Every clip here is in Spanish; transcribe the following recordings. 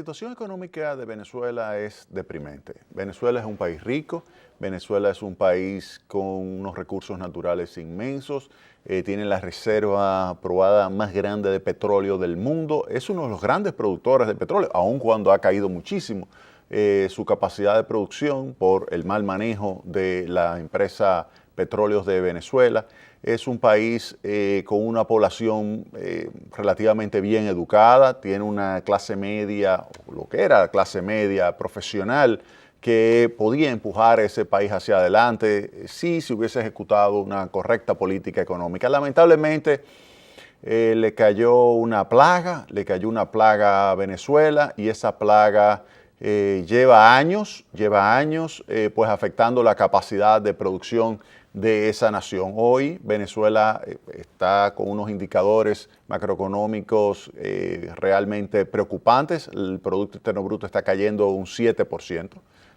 situación económica de Venezuela es deprimente. Venezuela es un país rico, Venezuela es un país con unos recursos naturales inmensos, tiene la reserva probada más grande de petróleo del mundo, es uno de los grandes productores de petróleo, aun cuando ha caído muchísimo su capacidad de producción por el mal manejo de la empresa Petróleos de Venezuela. Es un país con una población relativamente bien educada, tiene una clase media, lo que era la clase media profesional, que podía empujar ese país hacia adelante si se hubiese ejecutado una correcta política económica. Lamentablemente le cayó una plaga a Venezuela y esa plaga lleva años pues afectando la capacidad de producción de esa nación. Hoy Venezuela está con unos indicadores macroeconómicos realmente preocupantes. El Producto Interno Bruto está cayendo un 7%.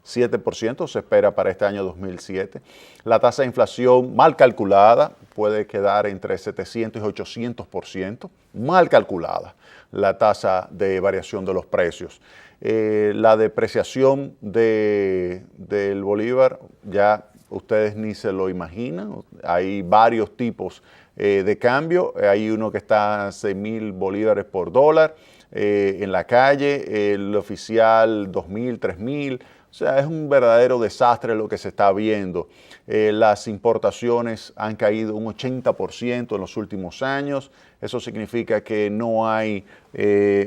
7% se espera para este año 2007. La tasa de inflación mal calculada puede quedar entre 700 y 800%. Mal calculada la tasa de variación de los precios. La depreciación del bolívar ya ustedes ni se lo imaginan. Hay varios tipos de cambio. Hay uno que está a 6.000 bolívares por dólar en la calle, el oficial 2.000, 3.000. O sea, es un verdadero desastre lo que se está viendo. Las importaciones han caído un 80% en los últimos años. Eso significa que no hay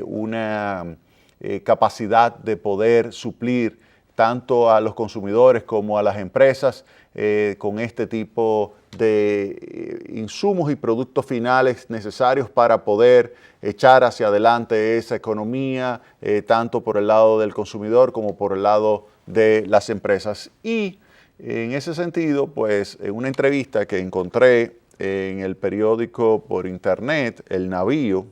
una capacidad de poder suplir tanto a los consumidores como a las empresas con este tipo de insumos y productos finales necesarios para poder echar hacia adelante esa economía, tanto por el lado del consumidor como por el lado de las empresas. Y en ese sentido, pues en una entrevista que encontré en el periódico por internet, Al Navío,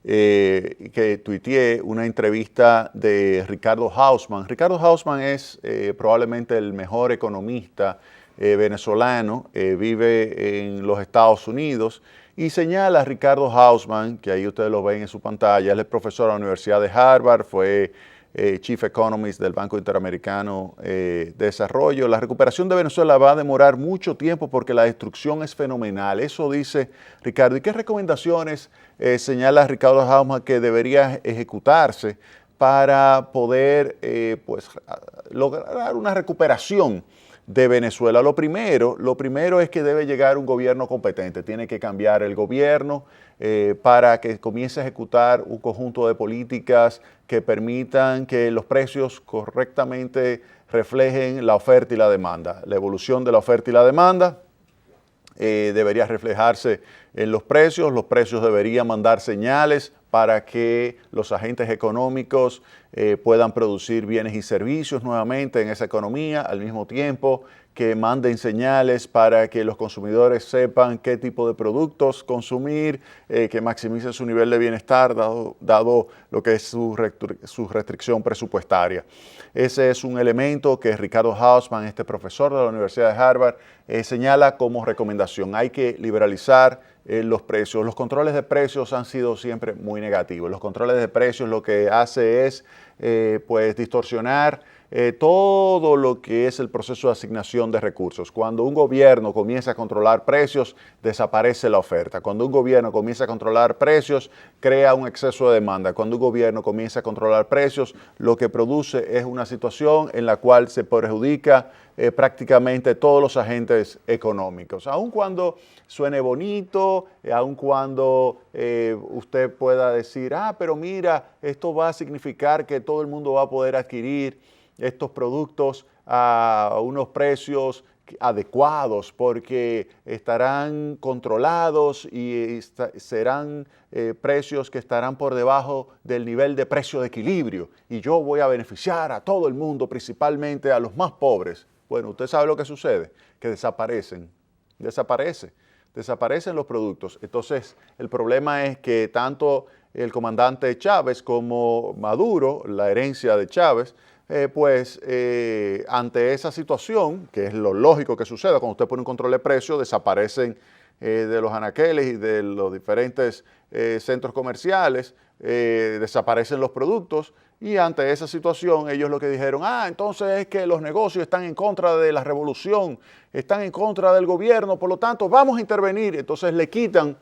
que tuiteé una entrevista de Ricardo Hausmann. Ricardo Hausmann es probablemente el mejor economista venezolano, vive en los Estados Unidos y señala a Ricardo Hausmann, que ahí ustedes lo ven en su pantalla, él es profesor de la Universidad de Harvard, fue Chief Economist del Banco Interamericano de Desarrollo. La recuperación de Venezuela va a demorar mucho tiempo porque la destrucción es fenomenal. Eso dice Ricardo. ¿Y qué recomendaciones señala Ricardo Hausmann que debería ejecutarse para poder pues, lograr una recuperación de Venezuela? Lo primero es que debe llegar un gobierno competente. Tiene que cambiar el gobierno para que comience a ejecutar un conjunto de políticas que permitan que los precios correctamente reflejen la oferta y la demanda. La evolución de la oferta y la demanda debería reflejarse en los precios deberían mandar señales para que los agentes económicos puedan producir bienes y servicios nuevamente en esa economía, al mismo tiempo que manden señales para que los consumidores sepan qué tipo de productos consumir, que maximicen su nivel de bienestar, dado lo que es su restricción presupuestaria. Ese es un elemento que Ricardo Hausmann, este profesor de la Universidad de Harvard, señala como recomendación. Hay que liberalizar los precios. Los controles de precios han sido siempre muy negativos. Los controles de precios lo que hace es pues distorsionar todo lo que es el proceso de asignación de recursos. Cuando un gobierno comienza a controlar precios, desaparece la oferta. Cuando un gobierno comienza a controlar precios, crea un exceso de demanda. Cuando un gobierno comienza a controlar precios, lo que produce es una situación en la cual se perjudica prácticamente todos los agentes económicos. Aun cuando suene bonito, aun cuando usted pueda decir, pero mira, esto va a significar que todo el mundo va a poder adquirir estos productos a unos precios adecuados porque estarán controlados y serán precios que estarán por debajo del nivel de precio de equilibrio y yo voy a beneficiar a todo el mundo, principalmente a los más pobres. Bueno, usted sabe lo que sucede, que desaparecen los productos. Entonces, el problema es que tanto el comandante Chávez como Maduro, la herencia de Chávez, ante esa situación, que es lo lógico que suceda, cuando usted pone un control de precios, desaparecen de los anaqueles y de los diferentes centros comerciales, desaparecen los productos y ante esa situación ellos lo que dijeron, entonces es que los negocios están en contra de la revolución, están en contra del gobierno, por lo tanto vamos a intervenir. Entonces le quitan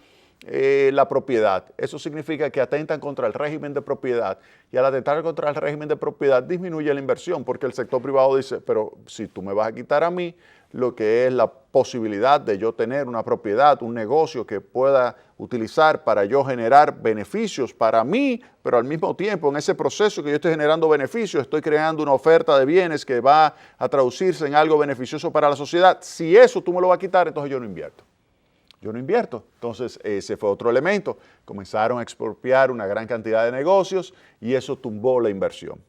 la propiedad. Eso significa que atentan contra el régimen de propiedad y al atentar contra el régimen de propiedad disminuye la inversión porque el sector privado dice, pero si tú me vas a quitar a mí lo que es la posibilidad de yo tener una propiedad, un negocio que pueda utilizar para yo generar beneficios para mí, pero al mismo tiempo en ese proceso que yo estoy generando beneficios, estoy creando una oferta de bienes que va a traducirse en algo beneficioso para la sociedad. Si eso tú me lo vas a quitar, entonces yo no invierto. Yo no invierto. Entonces, ese fue otro elemento. Comenzaron a expropiar una gran cantidad de negocios y eso tumbó la inversión.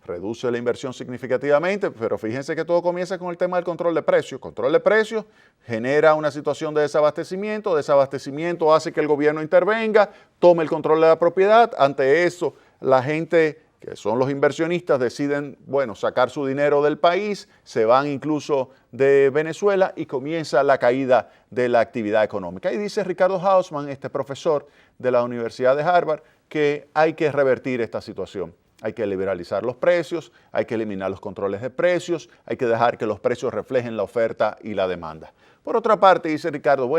Reduce la inversión significativamente, pero fíjense que todo comienza con el tema del control de precios. Control de precios genera una situación de desabastecimiento. Desabastecimiento hace que el gobierno intervenga, tome el control de la propiedad. Ante eso, la gente, que son los inversionistas, deciden, sacar su dinero del país, se van incluso de Venezuela y comienza la caída de la actividad económica. Y dice Ricardo Hausmann, este profesor de la Universidad de Harvard, que hay que revertir esta situación. Hay que liberalizar los precios, hay que eliminar los controles de precios, hay que dejar que los precios reflejen la oferta y la demanda. Por otra parte, dice Ricardo,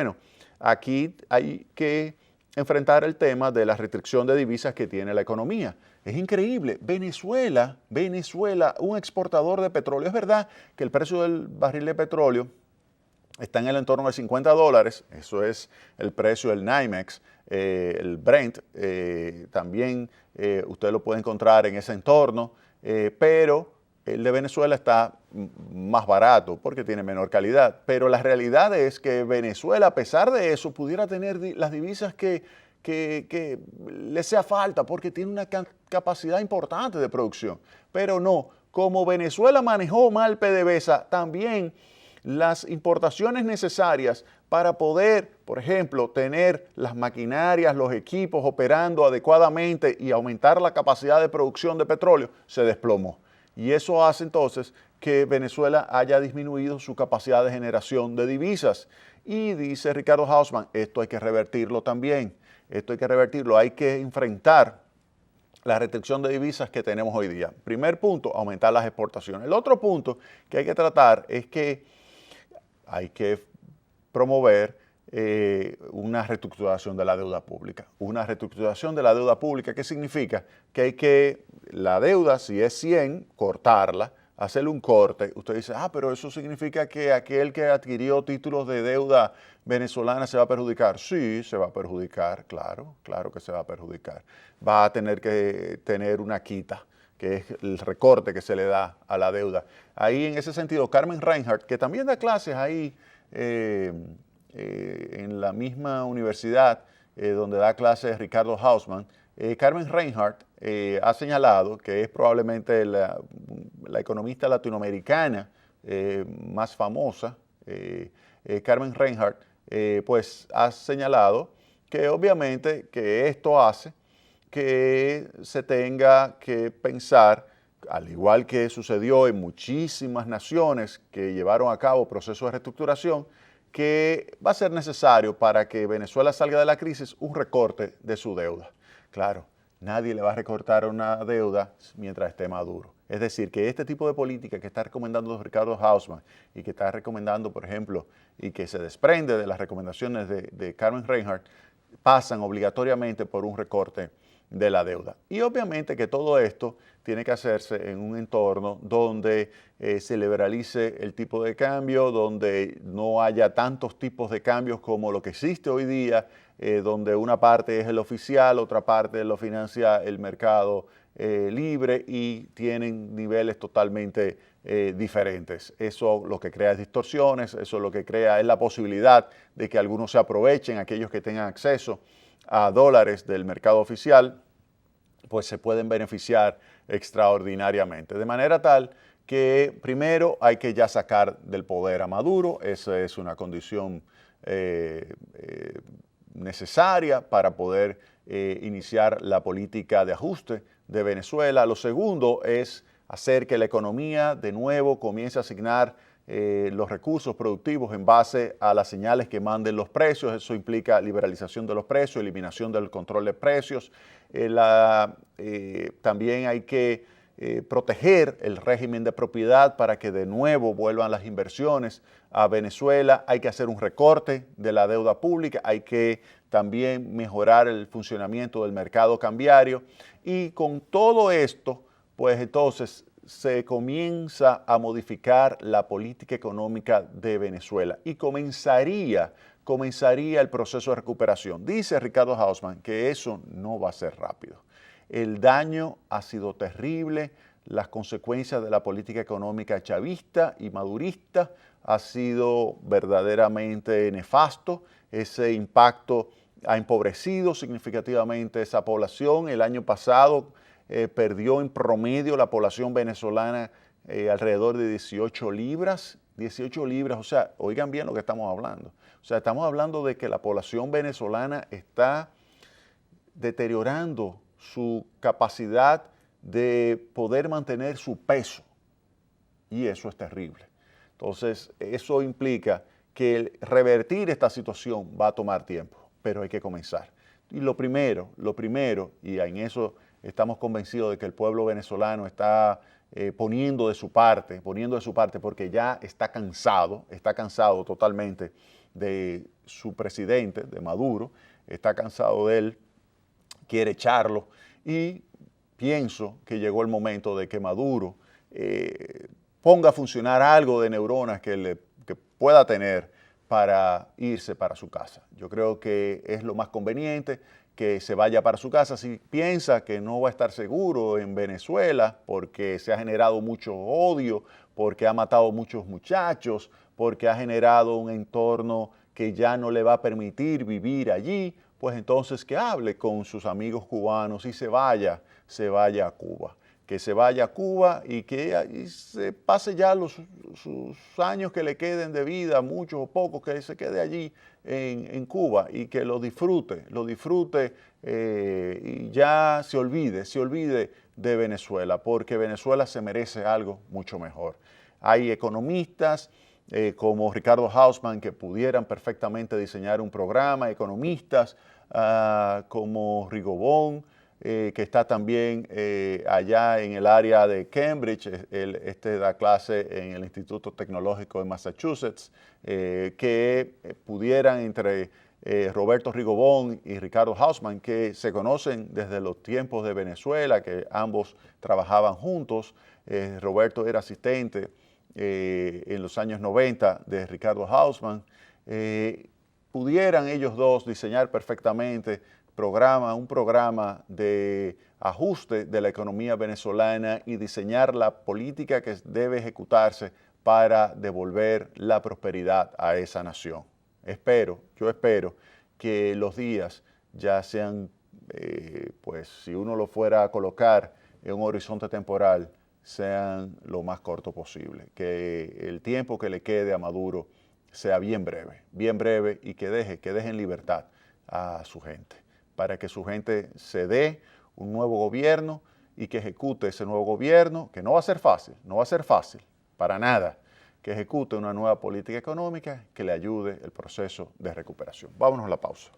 aquí hay que enfrentar el tema de la restricción de divisas que tiene la economía. Es increíble. Venezuela, un exportador de petróleo. Es verdad que el precio del barril de petróleo está en el entorno de $50. Eso es el precio del NYMEX, el Brent. También usted lo puede encontrar en ese entorno, pero el de Venezuela está más barato porque tiene menor calidad. Pero la realidad es que Venezuela, a pesar de eso, pudiera tener las divisas que le sea falta porque tiene una capacidad importante de producción. Pero no, como Venezuela manejó mal PDVSA, también las importaciones necesarias para poder, por ejemplo, tener las maquinarias, los equipos operando adecuadamente y aumentar la capacidad de producción de petróleo, se desplomó. Y eso hace entonces que Venezuela haya disminuido su capacidad de generación de divisas. Y dice Ricardo Hausmann, esto hay que revertirlo también. Esto hay que revertirlo, hay que enfrentar la restricción de divisas que tenemos hoy día. Primer punto, aumentar las exportaciones. El otro punto que hay que tratar es que hay que promover una reestructuración de la deuda pública. Una reestructuración de la deuda pública, ¿qué significa? Que la deuda, si es 100, cortarla, hacerle un corte. Usted dice, pero eso significa que aquel que adquirió títulos de deuda venezolana se va a perjudicar. Sí, se va a perjudicar, claro que se va a perjudicar. Va a tener que tener una quita, que es el recorte que se le da a la deuda. Ahí, en ese sentido, Carmen Reinhart, que también da clases ahí en la misma universidad donde da clases Ricardo Hausmann, Carmen Reinhart ha señalado que es probablemente la economista latinoamericana más famosa. Carmen Reinhart pues ha señalado que obviamente que esto hace que se tenga que pensar, al igual que sucedió en muchísimas naciones que llevaron a cabo procesos de reestructuración, que va a ser necesario para que Venezuela salga de la crisis un recorte de su deuda. Claro, nadie le va a recortar una deuda mientras esté Maduro. Es decir, que este tipo de política que está recomendando Ricardo Hausmann y que está recomendando, por ejemplo, y que se desprende de las recomendaciones de Carmen Reinhart, pasan obligatoriamente por un recorte de la deuda. Y obviamente que todo esto tiene que hacerse en un entorno donde se liberalice el tipo de cambio, donde no haya tantos tipos de cambios como lo que existe hoy día, donde una parte es el oficial, otra parte lo financia el mercado libre y tienen niveles totalmente diferentes. Eso lo que crea es distorsiones, eso lo que crea es la posibilidad de que algunos se aprovechen, aquellos que tengan acceso a dólares del mercado oficial, pues se pueden beneficiar extraordinariamente. De manera tal que primero hay que ya sacar del poder a Maduro, esa es una condición necesaria para poder iniciar la política de ajuste de Venezuela. Lo segundo es hacer que la economía de nuevo comience a asignar los recursos productivos en base a las señales que manden los precios. Eso implica liberalización de los precios, eliminación del control de precios. También hay que proteger el régimen de propiedad para que de nuevo vuelvan las inversiones a Venezuela. Hay que hacer un recorte de la deuda pública, hay que también mejorar el funcionamiento del mercado cambiario. Y con todo esto, pues entonces se comienza a modificar la política económica de Venezuela y comenzaría el proceso de recuperación. Dice Ricardo Hausmann que eso no va a ser rápido. El daño ha sido terrible, las consecuencias de la política económica chavista y madurista ha sido verdaderamente nefasto. Ese impacto ha empobrecido significativamente esa población. El año pasado perdió en promedio la población venezolana alrededor de 18 libras. 18 libras, o sea, oigan bien lo que estamos hablando. O sea, estamos hablando de que la población venezolana está deteriorando su capacidad de poder mantener su peso. Y eso es terrible. Entonces, eso implica que revertir esta situación va a tomar tiempo, pero hay que comenzar. Y lo primero, y en eso estamos convencidos de que el pueblo venezolano está poniendo de su parte, porque ya está cansado totalmente de su presidente, de Maduro, está cansado de él, quiere echarlo, y pienso que llegó el momento de que Maduro ponga a funcionar algo de neuronas que pueda tener para irse para su casa. Yo creo que es lo más conveniente que se vaya para su casa. Si piensa que no va a estar seguro en Venezuela porque se ha generado mucho odio, porque ha matado muchos muchachos, porque ha generado un entorno que ya no le va a permitir vivir allí, pues entonces que hable con sus amigos cubanos y se vaya a Cuba. Que se vaya a Cuba y que se pase ya sus años que le queden de vida, muchos o pocos, que se quede allí en Cuba y que lo disfrute y ya se olvide de Venezuela, porque Venezuela se merece algo mucho mejor. Hay economistas como Ricardo Hausmann que pudieran perfectamente diseñar un programa, economistas como Rigobón, que está también allá en el área de Cambridge. Este da clase en el Instituto Tecnológico de Massachusetts, que pudieran entre Roberto Rigobón y Ricardo Hausmann, que se conocen desde los tiempos de Venezuela, que ambos trabajaban juntos. Roberto era asistente en los años 90 de Ricardo Hausmann. Pudieran ellos dos diseñar perfectamente un programa de ajuste de la economía venezolana y diseñar la política que debe ejecutarse para devolver la prosperidad a esa nación. Yo espero que los días ya sean, pues si uno lo fuera a colocar en un horizonte temporal, sean lo más corto posible, que el tiempo que le quede a Maduro sea bien breve y que deje en libertad a su gente, para que su gente se dé un nuevo gobierno y que ejecute ese nuevo gobierno, que no va a ser fácil, para nada, que ejecute una nueva política económica que le ayude el proceso de recuperación. Vámonos a la pausa.